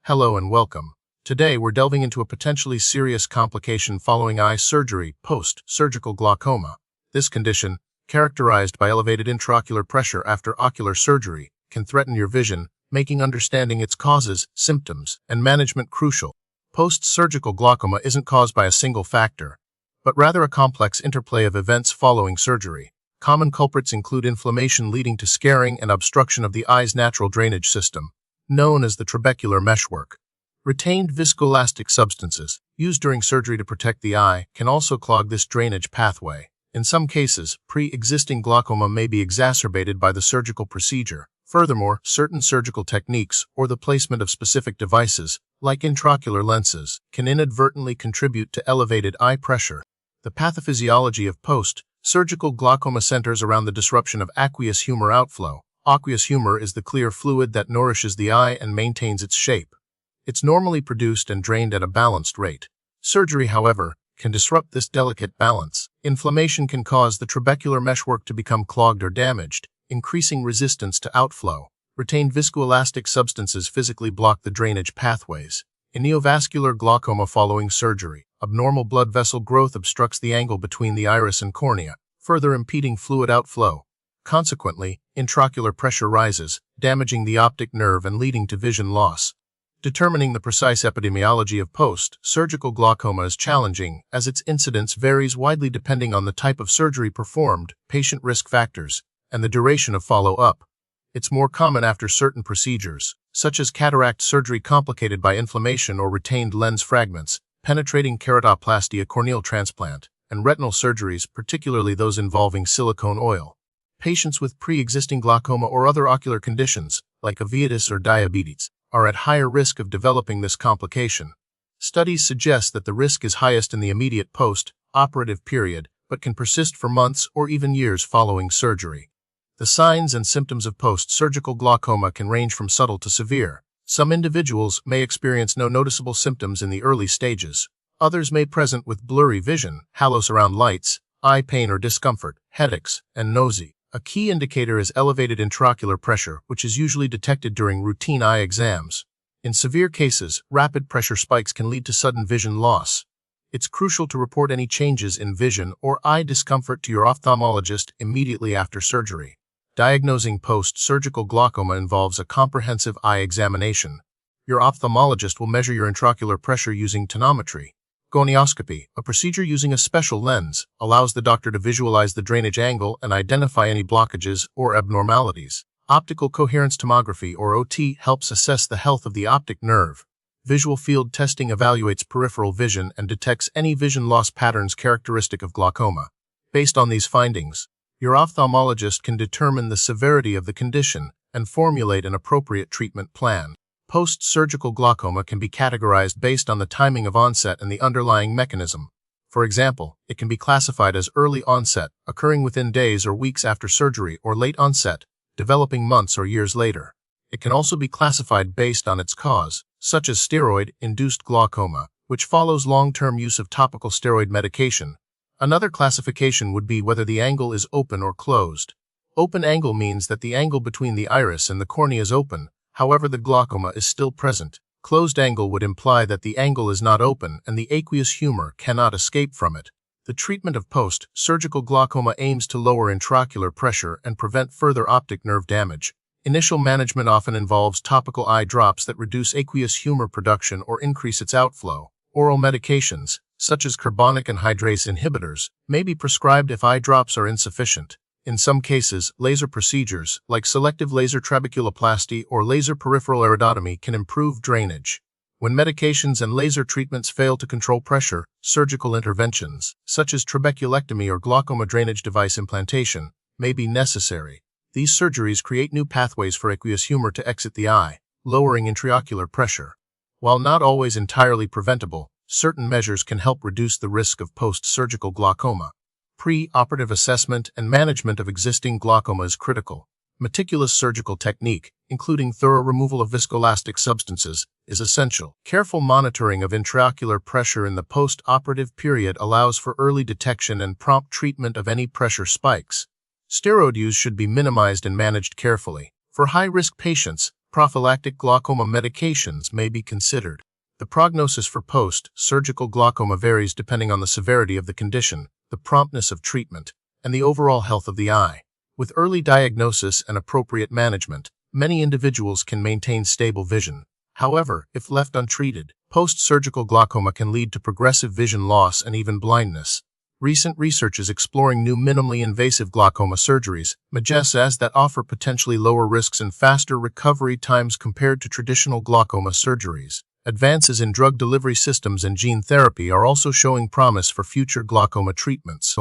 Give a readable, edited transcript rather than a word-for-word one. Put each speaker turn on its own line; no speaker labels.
Hello and welcome. Today we're delving into a potentially serious complication following eye surgery, post-surgical glaucoma. This condition, characterized by elevated intraocular pressure after ocular surgery, can threaten your vision, making understanding its causes, symptoms, and management crucial. Post-surgical glaucoma isn't caused by a single factor, but rather a complex interplay of events following surgery. Common culprits include inflammation leading to scarring and obstruction of the eye's natural drainage system, known as the trabecular meshwork. Retained viscoelastic substances, used during surgery to protect the eye, can also clog this drainage pathway. In some cases, pre-existing glaucoma may be exacerbated by the surgical procedure. Furthermore, certain surgical techniques or the placement of specific devices, like intraocular lenses, can inadvertently contribute to elevated eye pressure. The pathophysiology of post-surgical glaucoma centers around the disruption of aqueous humor outflow. Aqueous humor is the clear fluid that nourishes the eye and maintains its shape. It's normally produced and drained at a balanced rate. Surgery, however, can disrupt this delicate balance. Inflammation can cause the trabecular meshwork to become clogged or damaged, increasing resistance to outflow. Retained viscoelastic substances physically block the drainage pathways. In neovascular glaucoma following surgery, abnormal blood vessel growth obstructs the angle between the iris and cornea, further impeding fluid outflow. Consequently, intraocular pressure rises, damaging the optic nerve and leading to vision loss. Determining the precise epidemiology of post-surgical glaucoma is challenging, as its incidence varies widely depending on the type of surgery performed, patient risk factors, and the duration of follow-up. It's more common after certain procedures, such as cataract surgery complicated by inflammation or retained lens fragments, penetrating keratoplasty, a corneal transplant, and retinal surgeries, particularly those involving silicone oil. Patients with pre-existing glaucoma or other ocular conditions, like uveitis or diabetes, are at higher risk of developing this complication. Studies suggest that the risk is highest in the immediate post-operative period, but can persist for months or even years following surgery. The signs and symptoms of post-surgical glaucoma can range from subtle to severe. Some individuals may experience no noticeable symptoms in the early stages. Others may present with blurry vision, halos around lights, eye pain or discomfort, headaches, and nausea. A key indicator is elevated intraocular pressure, which is usually detected during routine eye exams. In severe cases, rapid pressure spikes can lead to sudden vision loss. It's crucial to report any changes in vision or eye discomfort to your ophthalmologist immediately after surgery. Diagnosing post-surgical glaucoma involves a comprehensive eye examination. Your ophthalmologist will measure your intraocular pressure using tonometry. Gonioscopy, a procedure using a special lens, allows the doctor to visualize the drainage angle and identify any blockages or abnormalities. Optical coherence tomography, or OT, helps assess the health of the optic nerve. Visual field testing evaluates peripheral vision and detects any vision loss patterns characteristic of glaucoma. Based on these findings, your ophthalmologist can determine the severity of the condition and formulate an appropriate treatment plan. Post-surgical glaucoma can be categorized based on the timing of onset and the underlying mechanism. For example, it can be classified as early onset, occurring within days or weeks after surgery, or late onset, developing months or years later. It can also be classified based on its cause, such as steroid-induced glaucoma, which follows long-term use of topical steroid medication. Another classification would be whether the angle is open or closed. Open angle means that the angle between the iris and the cornea is open. However, the glaucoma is still present. Closed angle would imply that the angle is not open and the aqueous humor cannot escape from it. The treatment of post-surgical glaucoma aims to lower intraocular pressure and prevent further optic nerve damage. Initial management often involves topical eye drops that reduce aqueous humor production or increase its outflow. Oral medications, such as carbonic anhydrase inhibitors, may be prescribed if eye drops are insufficient. In some cases, laser procedures, like selective laser trabeculoplasty or laser peripheral iridotomy, can improve drainage. When medications and laser treatments fail to control pressure, surgical interventions, such as trabeculectomy or glaucoma drainage device implantation, may be necessary. These surgeries create new pathways for aqueous humor to exit the eye, lowering intraocular pressure. While not always entirely preventable, certain measures can help reduce the risk of post-surgical glaucoma. Pre-operative assessment and management of existing glaucoma is critical. Meticulous surgical technique, including thorough removal of viscoelastic substances, is essential. Careful monitoring of intraocular pressure in the post-operative period allows for early detection and prompt treatment of any pressure spikes. Steroid use should be minimized and managed carefully. For high-risk patients, Prophylactic glaucoma medications may be considered. The prognosis for post-surgical glaucoma varies depending on the severity of the condition, the promptness of treatment, and the overall health of the eye. With early diagnosis and appropriate management, many individuals can maintain stable vision. However, if left untreated, post-surgical glaucoma can lead to progressive vision loss and even blindness. Recent research is exploring new minimally invasive glaucoma surgeries, MAGES, that offer potentially lower risks and faster recovery times compared to traditional glaucoma surgeries. Advances in drug delivery systems and gene therapy are also showing promise for future glaucoma treatments.